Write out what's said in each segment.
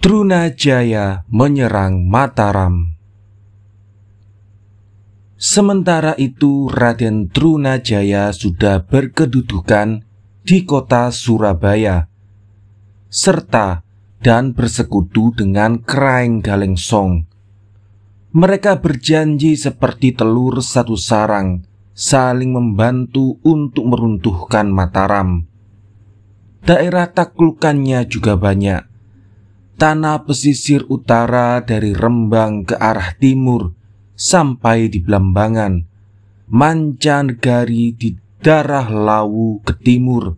Trunajaya menyerang Mataram. Sementara itu Raden Trunajaya sudah berkedudukan di kota Surabaya, serta dan bersekutu dengan Kraeng Galengsong. Mereka berjanji seperti telur satu sarang, saling membantu untuk meruntuhkan Mataram. Daerah taklukannya juga banyak. Tanah pesisir utara dari Rembang ke arah timur sampai di Blambangan, Mancanegari di Darah Lawu ke timur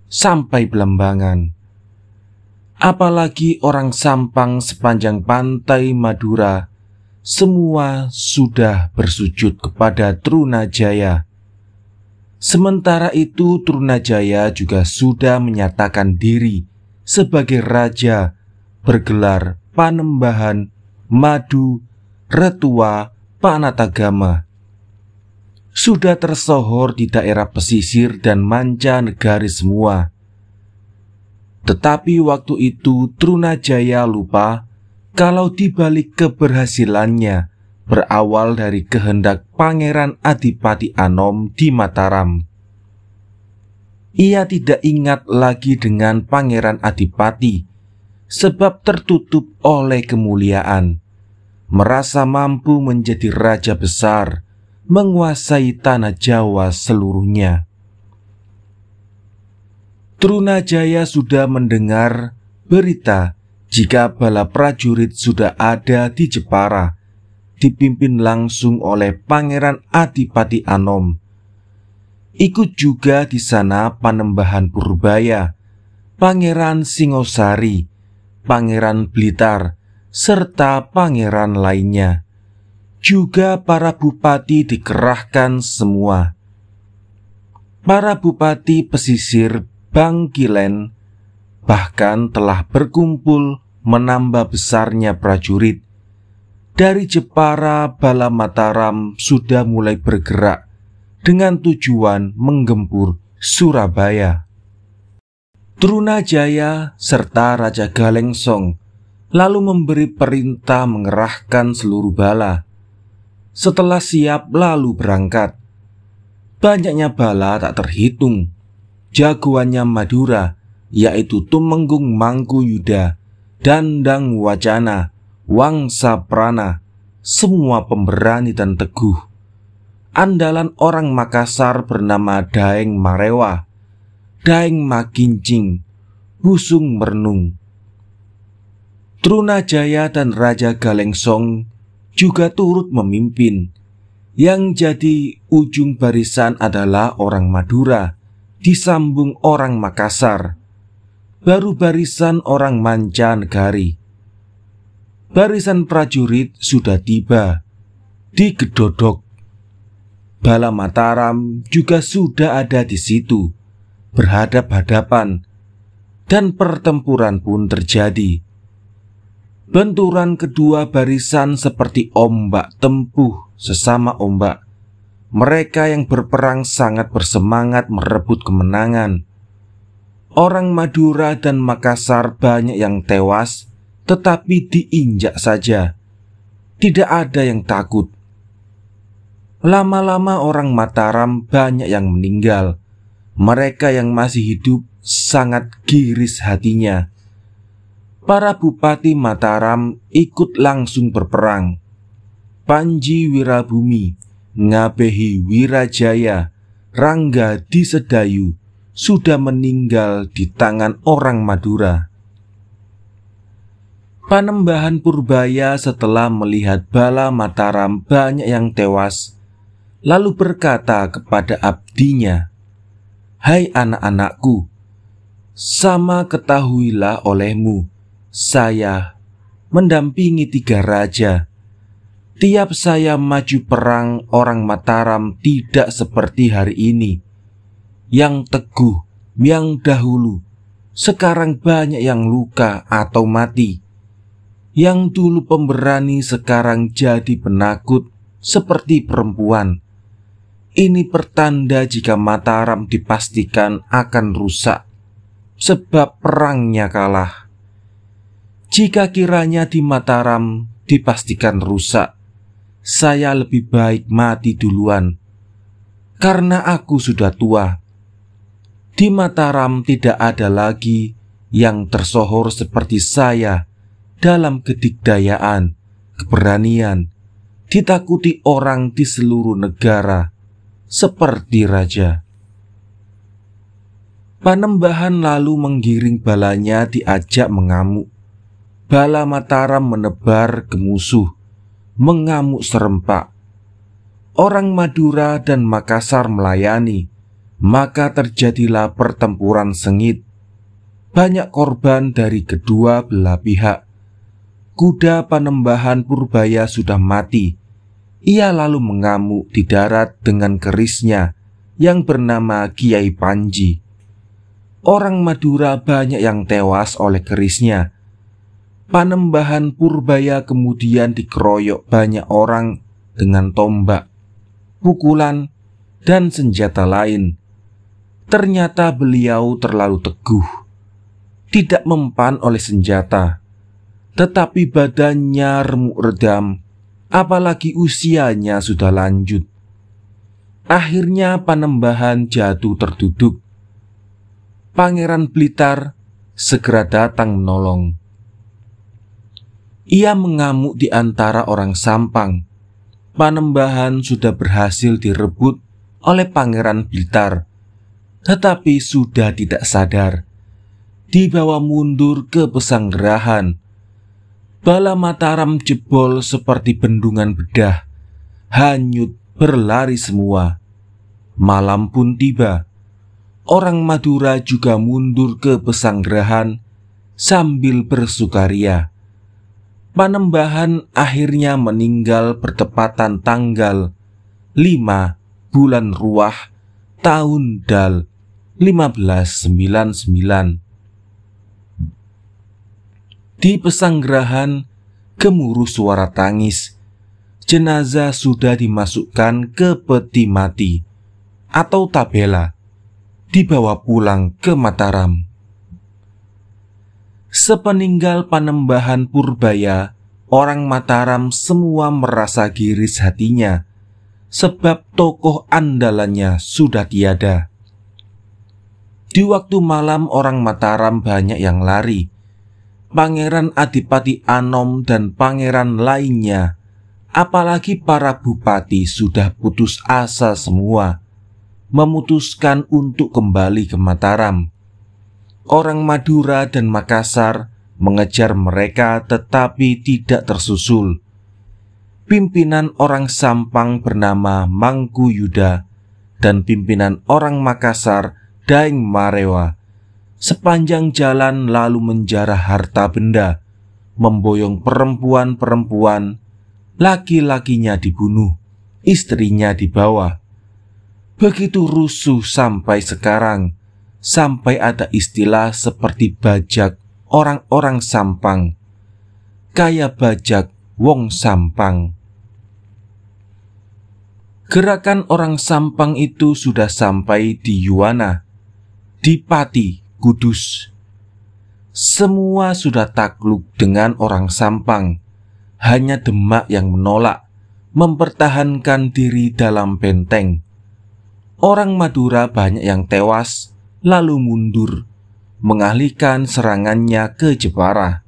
sampai Blambangan. Apalagi orang Sampang sepanjang pantai Madura, semua sudah bersujud kepada Trunajaya. Sementara itu Trunajaya juga sudah menyatakan diri sebagai raja bergelar Panembahan Madu Retua Panatagama. Sudah tersohor di daerah pesisir dan mancanegari semua. Tetapi waktu itu Trunajaya lupa kalau dibalik keberhasilannya berawal dari kehendak Pangeran Adipati Anom di Mataram. Ia tidak ingat lagi dengan Pangeran Adipati, sebab tertutup oleh kemuliaan, merasa mampu menjadi raja besar, menguasai tanah Jawa seluruhnya. Trunajaya sudah mendengar berita jika bala prajurit sudah ada di Jepara, dipimpin langsung oleh Pangeran Adipati Anom. Ikut juga di sana Panembahan Purbaya, Pangeran Singosari, Pangeran Blitar, serta pangeran lainnya. Juga para bupati dikerahkan semua. Para bupati pesisir Bangkilen bahkan telah berkumpul menambah besarnya prajurit. Dari Jepara, bala Mataram sudah mulai bergerak dengan tujuan menggempur Surabaya. Trunajaya serta Raja Galengsong lalu memberi perintah mengerahkan seluruh bala. Setelah siap lalu berangkat. Banyaknya bala tak terhitung. Jagoannya Madura, yaitu Tumenggung Mangkuyuda, Dandang Wacana, Wangsa Prana, semua pemberani dan teguh. Andalan orang Makassar bernama Daeng Marewa, Daeng Makincing, Busung Mernung. Trunajaya dan Raja Galengsong juga turut memimpin. Yang jadi ujung barisan adalah orang Madura, disambung orang Makassar, baru barisan orang Mancanegari. Barisan prajurit sudah tiba di Gedodok. Bala Mataram juga sudah ada di situ, berhadap-hadapan, dan pertempuran pun terjadi. Benturan kedua barisan seperti ombak tempuh sesama ombak. Mereka yang berperang sangat bersemangat merebut kemenangan. Orang Madura dan Makassar banyak yang tewas, tetapi diinjak saja. Tidak ada yang takut. Lama-lama orang Mataram banyak yang meninggal. Mereka yang masih hidup sangat giris hatinya. Para bupati Mataram ikut langsung berperang. Panji Wirabumi, Ngabehi Wirajaya, Rangga di Sedayu sudah meninggal di tangan orang Madura. Panembahan Purbaya setelah melihat bala Mataram banyak yang tewas, lalu berkata kepada abdinya, "Hai anak-anakku, sama ketahuilah olehmu, saya mendampingi 3 raja. Tiap saya maju perang, orang Mataram tidak seperti hari ini, yang teguh, yang dahulu. Sekarang banyak yang luka atau mati. Yang dulu pemberani sekarang jadi penakut seperti perempuan. Ini pertanda jika Mataram dipastikan akan rusak, sebab perangnya kalah. Jika kiranya di Mataram dipastikan rusak, saya lebih baik mati duluan, karena aku sudah tua. Di Mataram tidak ada lagi yang tersohor seperti saya dalam kedikdayaan, keberanian, ditakuti orang di seluruh negara, seperti raja. Panembahan lalu menggiring balanya diajak mengamuk. Bala Mataram menebar ke musuh, mengamuk serempak. Orang Madura dan Makassar melayani, maka terjadilah pertempuran sengit. Banyak korban dari kedua belah pihak. Kuda Panembahan Purbaya sudah mati. Ia lalu mengamuk di darat dengan kerisnya yang bernama Kiai Panji. Orang Madura banyak yang tewas oleh kerisnya. Panembahan Purbaya kemudian dikeroyok banyak orang dengan tombak, pukulan, dan senjata lain. Ternyata beliau terlalu teguh, tidak mempan oleh senjata, tetapi badannya remuk redam, apalagi usianya sudah lanjut. Akhirnya Panembahan jatuh terduduk. Pangeran Blitar segera datang menolong. Ia mengamuk di antara orang Sampang. Panembahan sudah berhasil direbut oleh Pangeran Blitar, tetapi sudah tidak sadar. Dibawa mundur ke Pesanggerahan. Bala Mataram jebol seperti bendungan bedah, hanyut berlari semua. Malam pun tiba. Orang Madura juga mundur ke Pesanggerahan sambil bersukaria. Panembahan akhirnya meninggal bertepatan tanggal 5 bulan Ruah tahun Dal 1599. Di Pesanggerahan gemuruh suara tangis. Jenazah sudah dimasukkan ke peti mati atau tabela, dibawa pulang ke Mataram. Sepeninggal Panembahan Purbaya, orang Mataram semua merasa giris hatinya, sebab tokoh andalannya sudah tiada. Di waktu malam orang Mataram banyak yang lari. Pangeran Adipati Anom dan pangeran lainnya, apalagi para bupati sudah putus asa semua, memutuskan untuk kembali ke Mataram. Orang Madura dan Makassar mengejar mereka tetapi tidak tersusul. Pimpinan orang Sampang bernama Mangku Yuda dan pimpinan orang Makassar Daeng Marewa sepanjang jalan lalu menjarah harta benda, memboyong perempuan-perempuan, laki-lakinya dibunuh, istrinya dibawa. Begitu rusuh sampai sekarang, sampai ada istilah seperti bajak orang-orang Sampang, kaya bajak wong Sampang. Gerakan orang Sampang itu sudah sampai di Yuwana, di Pati, Kudus. Semua sudah takluk dengan orang Sampang, hanya Demak yang menolak, mempertahankan diri dalam benteng. Orang Madura banyak yang tewas, lalu mundur, mengalihkan serangannya ke Jepara.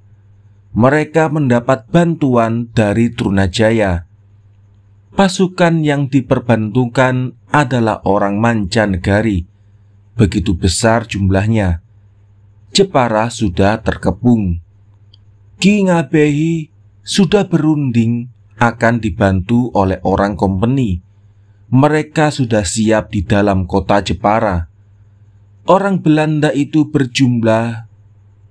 Mereka mendapat bantuan dari Trunajaya. Pasukan yang diperbantukan adalah orang mancanegari. Begitu besar jumlahnya. Jepara sudah terkepung. Ki Ngabehi sudah berunding akan dibantu oleh orang kompeni. Mereka sudah siap di dalam kota Jepara. Orang Belanda itu berjumlah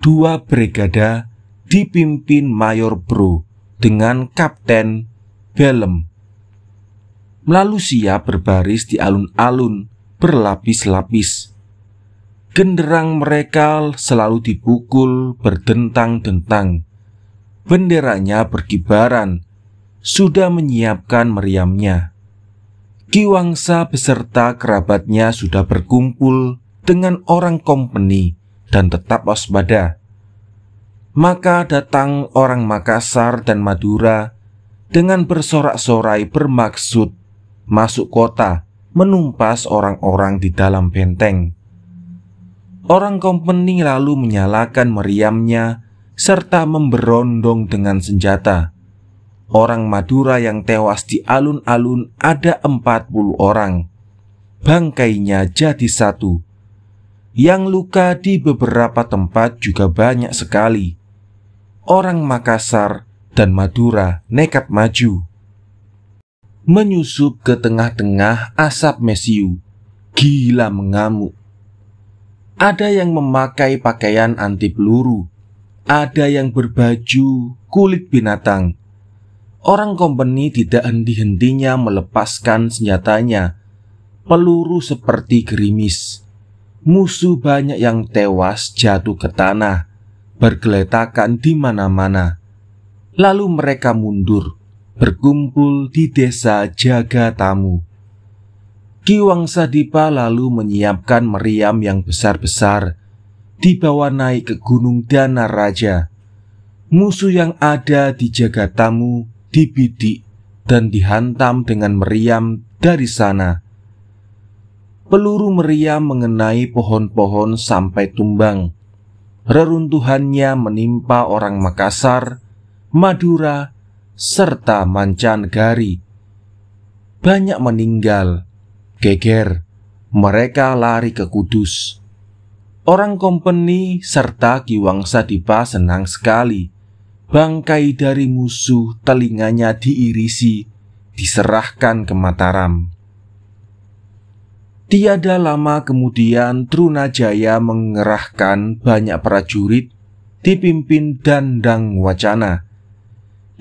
2 brigada dipimpin Mayor Bro dengan Kapten Belem. Lalu siap berbaris di alun-alun berlapis-lapis. Genderang mereka selalu dipukul berdentang-dentang. Benderanya berkibaran, sudah menyiapkan meriamnya. Ki Wangsa beserta kerabatnya sudah berkumpul dengan orang kompeni dan tetap waspada. Maka datang orang Makassar dan Madura dengan bersorak-sorai bermaksud masuk kota, menumpas orang-orang di dalam benteng. Orang kompeni lalu menyalakan meriamnya serta memberondong dengan senjata. Orang Madura yang tewas di alun-alun ada 40 orang. Bangkainya jadi satu. Yang luka di beberapa tempat juga banyak sekali. Orang Makassar dan Madura nekat maju, menyusup ke tengah-tengah asap mesiu, gila mengamuk. Ada yang memakai pakaian anti peluru, ada yang berbaju kulit binatang. Orang kompeni tidak henti-hentinya melepaskan senjatanya. Peluru seperti gerimis. Musuh banyak yang tewas jatuh ke tanah, bergeletakan di mana-mana. Lalu mereka mundur, berkumpul di desa Jagatamu. Ki Wangsa Dipa lalu menyiapkan meriam yang besar-besar, dibawa naik ke Gunung Danaraja. Musuh yang ada di Jagatamu dibidik dan dihantam dengan meriam dari sana. Peluru meriam mengenai pohon-pohon sampai tumbang. Reruntuhannya menimpa orang Makassar, Madura, serta mancanegari. Banyak meninggal, geger, mereka lari ke Kudus. Orang kompeni serta Ki Wangsa Dipa senang sekali. Bangkai dari musuh telinganya diirisi, diserahkan ke Mataram. Tiada lama kemudian Trunajaya mengerahkan banyak prajurit dipimpin Dandang Wacana,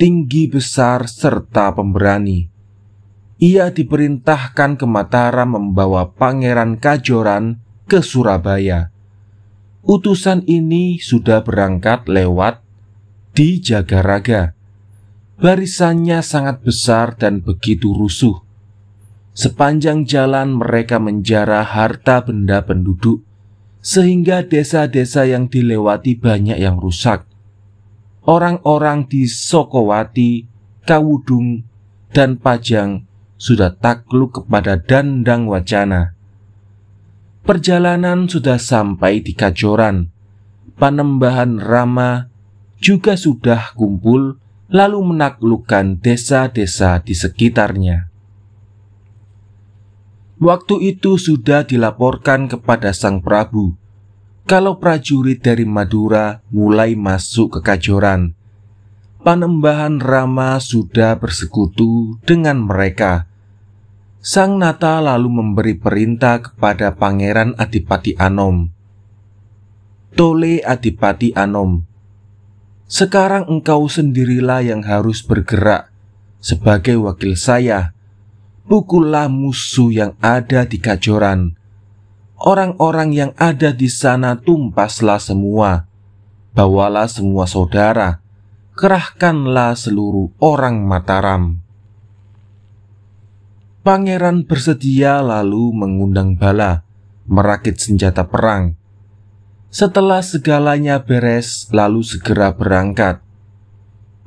tinggi besar serta pemberani. Ia diperintahkan ke Mataram membawa Pangeran Kajoran ke Surabaya. Utusan ini sudah berangkat lewat di Jagaraga. Barisannya sangat besar dan begitu rusuh. Sepanjang jalan mereka menjarah harta benda penduduk, sehingga desa-desa yang dilewati banyak yang rusak. Orang-orang di Sokowati, Kawudung, dan Pajang sudah takluk kepada Dandang Wacana. Perjalanan sudah sampai di Kajoran. Panembahan Rama juga sudah kumpul lalu menaklukkan desa-desa di sekitarnya. Waktu itu sudah dilaporkan kepada Sang Prabu kalau prajurit dari Madura mulai masuk ke Kajoran. Panembahan Rama sudah bersekutu dengan mereka. Sang Nata lalu memberi perintah kepada Pangeran Adipati Anom. Tole Adipati Anom, sekarang engkau sendirilah yang harus bergerak sebagai wakil saya. Pukullah musuh yang ada di Kajoran. Orang-orang yang ada di sana tumpaslah semua. Bawalah semua saudara. Kerahkanlah seluruh orang Mataram. Pangeran bersedia lalu mengundang bala, merakit senjata perang. Setelah segalanya beres, lalu segera berangkat.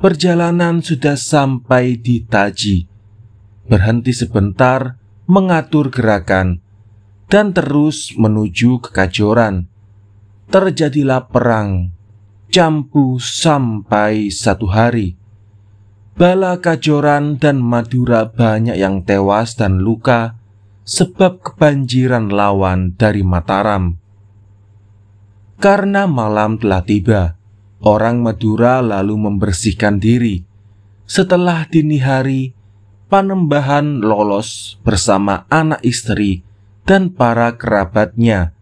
Perjalanan sudah sampai di Taji. Berhenti sebentar, mengatur gerakan, dan terus menuju ke Kajoran. Terjadilah perang, campu sampai 1 hari. Bala Kajoran dan Madura banyak yang tewas dan luka sebab kebanjiran lawan dari Mataram. Karena malam telah tiba, orang Madura lalu membersihkan diri. Setelah dini hari, Panembahan lolos bersama anak istri dan para kerabatnya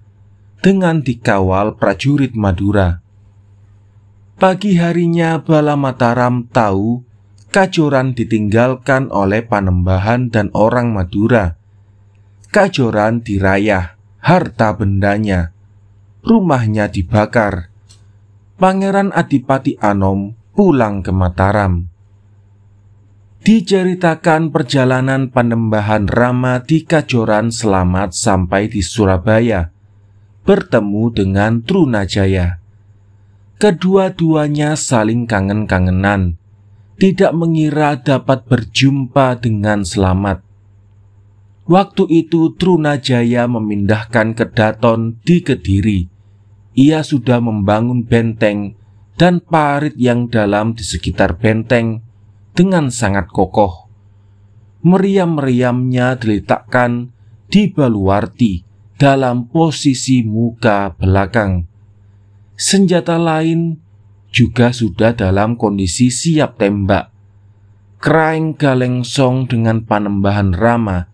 dengan dikawal prajurit Madura. Pagi harinya bala Mataram tahu Kajoran ditinggalkan oleh Panembahan dan orang Madura. Kajoran dirayah, harta bendanya, rumahnya dibakar. Pangeran Adipati Anom pulang ke Mataram. Diceritakan perjalanan Panembahan Rama di Kajoran selamat sampai di Surabaya, bertemu dengan Trunajaya. Kedua-duanya saling kangen-kangenan, tidak mengira dapat berjumpa dengan selamat. Waktu itu Trunajaya memindahkan Kedaton di Kediri. Ia sudah membangun benteng dan parit yang dalam di sekitar benteng dengan sangat kokoh. Meriam-meriamnya diletakkan di baluarti dalam posisi muka belakang. Senjata lain juga sudah dalam kondisi siap tembak. Kraeng Galengsong dengan Panembahan Rama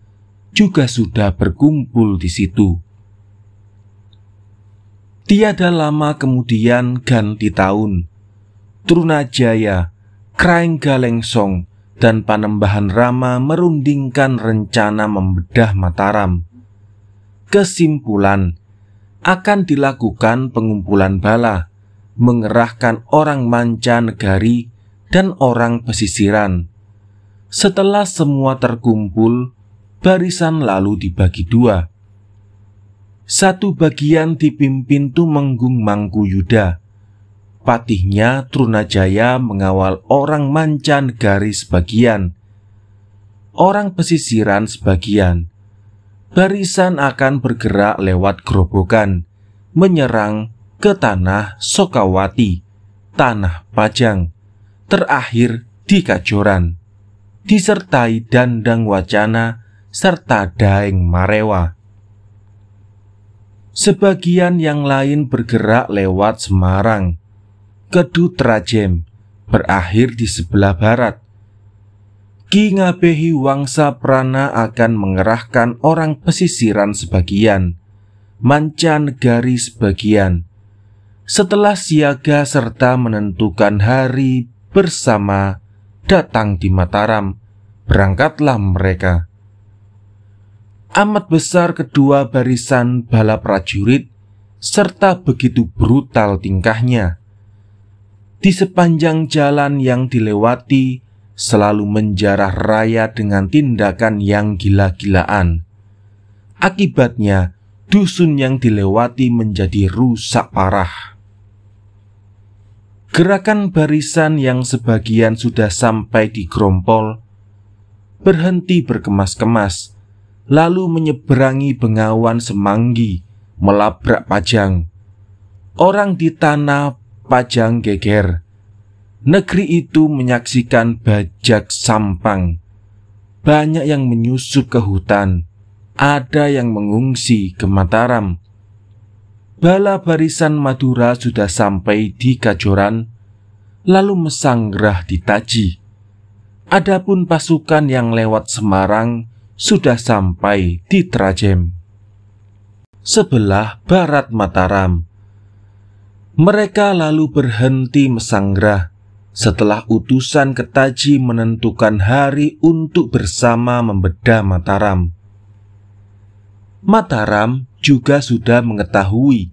juga sudah berkumpul di situ. Tiada lama kemudian ganti tahun. Trunajaya, Kraeng Galengsong, dan Panembahan Rama merundingkan rencana membedah Mataram. Kesimpulan, akan dilakukan pengumpulan bala, mengerahkan orang mancanegari dan orang pesisiran. Setelah semua terkumpul, barisan lalu dibagi dua. Satu bagian dipimpin Tumenggung Mangkuyuda. Patihnya Trunajaya mengawal orang mancanegari sebagian, orang pesisiran sebagian. Barisan akan bergerak lewat Grobogan, menyerang ke tanah Sokawati, tanah Pajang, terakhir di Kajoran, disertai Dandang Wacana serta Daeng Marewa. Sebagian yang lain bergerak lewat Semarang, Kedutrajem, berakhir di sebelah barat. Ki Ngabehi Wangsa Prana akan mengerahkan orang pesisiran sebagian, mancanegari sebagian. Setelah siaga serta menentukan hari bersama datang di Mataram, berangkatlah mereka. Amat besar kedua barisan bala prajurit serta begitu brutal tingkahnya. Di sepanjang jalan yang dilewati selalu menjarah raya dengan tindakan yang gila-gilaan. Akibatnya dusun yang dilewati menjadi rusak parah. Gerakan barisan yang sebagian sudah sampai di Grompol berhenti berkemas-kemas, lalu menyeberangi Bengawan Semanggi, melabrak Pajang. Orang di tanah Pajang geger. Negeri itu menyaksikan bajak sampang. Banyak yang menyusup ke hutan, ada yang mengungsi ke Mataram. Bala barisan Madura sudah sampai di Kajoran, lalu mesanggrah di Taji. Adapun pasukan yang lewat Semarang sudah sampai di Trajem, sebelah barat Mataram. Mereka lalu berhenti mesanggrah setelah utusan ke Taji menentukan hari untuk bersama membedah Mataram. Mataram juga sudah mengetahui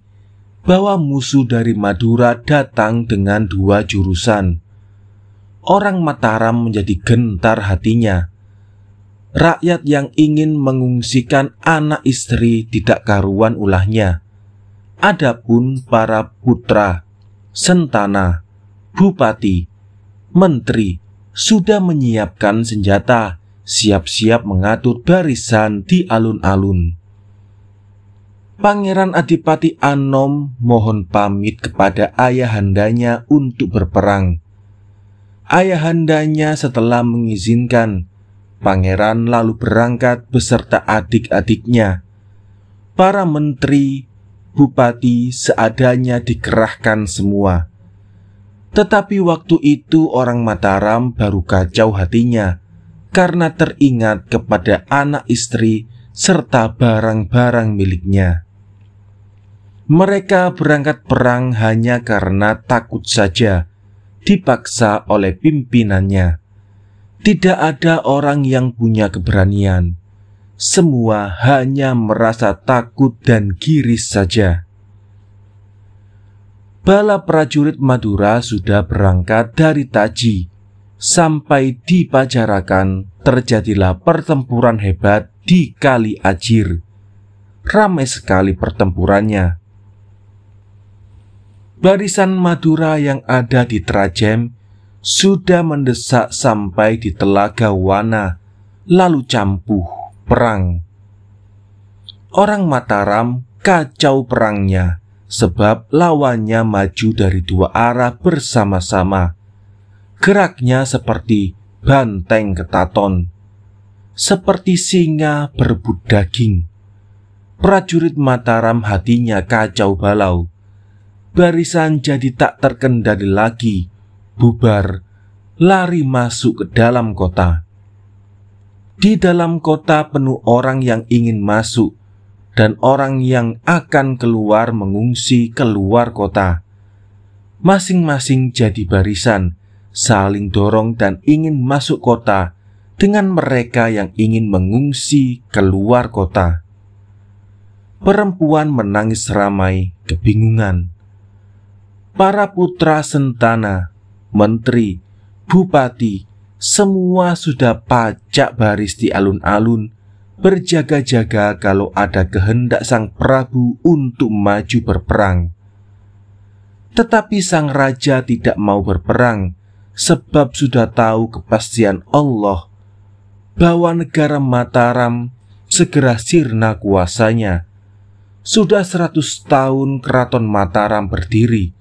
bahwa musuh dari Madura datang dengan dua jurusan. Orang Mataram menjadi gentar hatinya. Rakyat yang ingin mengungsikan anak istri tidak karuan ulahnya. Adapun para putra, sentana, bupati, menteri sudah menyiapkan senjata, siap-siap mengatur barisan di alun-alun. Pangeran Adipati Anom mohon pamit kepada ayahandanya untuk berperang. Ayahandanya setelah mengizinkan, pangeran lalu berangkat beserta adik-adiknya. Para menteri, bupati seadanya dikerahkan semua. Tetapi waktu itu orang Mataram baru kacau hatinya karena teringat kepada anak istri serta barang-barang miliknya. Mereka berangkat perang hanya karena takut saja, dipaksa oleh pimpinannya. Tidak ada orang yang punya keberanian. Semua hanya merasa takut dan giris saja. Bala prajurit Madura sudah berangkat dari Taji. Sampai di Pajarakan terjadilah pertempuran hebat di Kali Ajir. Ramai sekali pertempurannya. Barisan Madura yang ada di Trajem sudah mendesak sampai di Telaga Wana, lalu campuh perang. Orang Mataram kacau perangnya, sebab lawannya maju dari dua arah bersama-sama. Geraknya seperti banteng ketaton, seperti singa berebut daging. Prajurit Mataram hatinya kacau balau. Barisan jadi tak terkendali lagi, bubar, lari masuk ke dalam kota. Di dalam kota penuh orang yang ingin masuk dan orang yang akan keluar mengungsi keluar kota. Masing-masing jadi barisan, saling dorong dan ingin masuk kota dengan mereka yang ingin mengungsi keluar kota. Perempuan menangis ramai, kebingungan. Para putra sentana, menteri, bupati, semua sudah pacak baris di alun-alun, berjaga-jaga kalau ada kehendak sang Prabu untuk maju berperang. Tetapi sang raja tidak mau berperang, sebab sudah tahu kepastian Allah bahwa negara Mataram segera sirna kuasanya. Sudah 100 tahun keraton Mataram berdiri.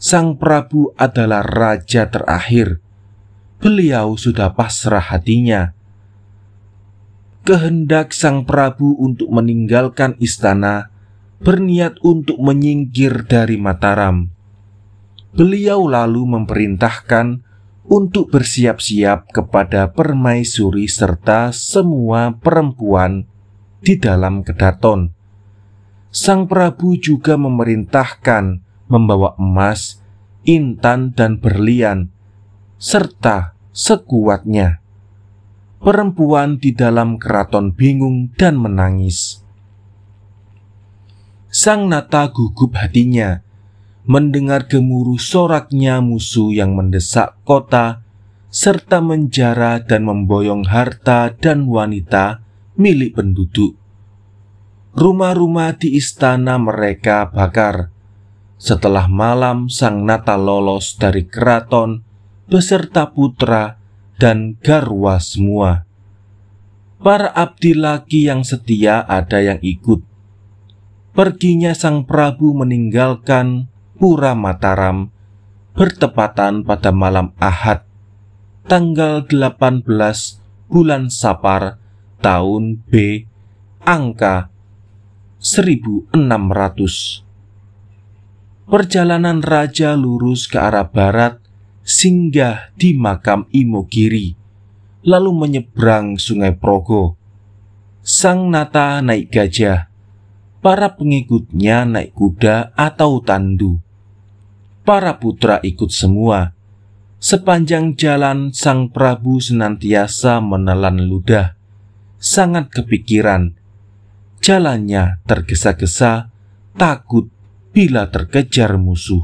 Sang Prabu adalah raja terakhir. Beliau sudah pasrah hatinya. Kehendak sang Prabu untuk meninggalkan istana, berniat untuk menyingkir dari Mataram. Beliau lalu memerintahkan untuk bersiap-siap kepada permaisuri serta semua perempuan di dalam kedaton. Sang Prabu juga memerintahkan membawa emas, intan dan berlian, serta sekuatnya. Perempuan di dalam keraton bingung dan menangis. Sang Nata gugup hatinya mendengar gemuruh soraknya musuh yang mendesak kota, serta menjara dan memboyong harta dan wanita milik penduduk. Rumah-rumah di istana mereka bakar. Setelah malam, sang Nata lolos dari keraton beserta putra dan garwa semua. Para abdi laki yang setia ada yang ikut. Perginya sang Prabu meninggalkan Pura Mataram bertepatan pada malam Ahad, tanggal 18 bulan Sapar tahun B, angka 1600. Perjalanan raja lurus ke arah barat, singgah di makam Imogiri, lalu menyeberang Sungai Progo. Sang Nata naik gajah, para pengikutnya naik kuda atau tandu. Para putra ikut semua. Sepanjang jalan sang Prabu senantiasa menelan ludah, sangat kepikiran. Jalannya tergesa-gesa, takut bila terkejar musuh.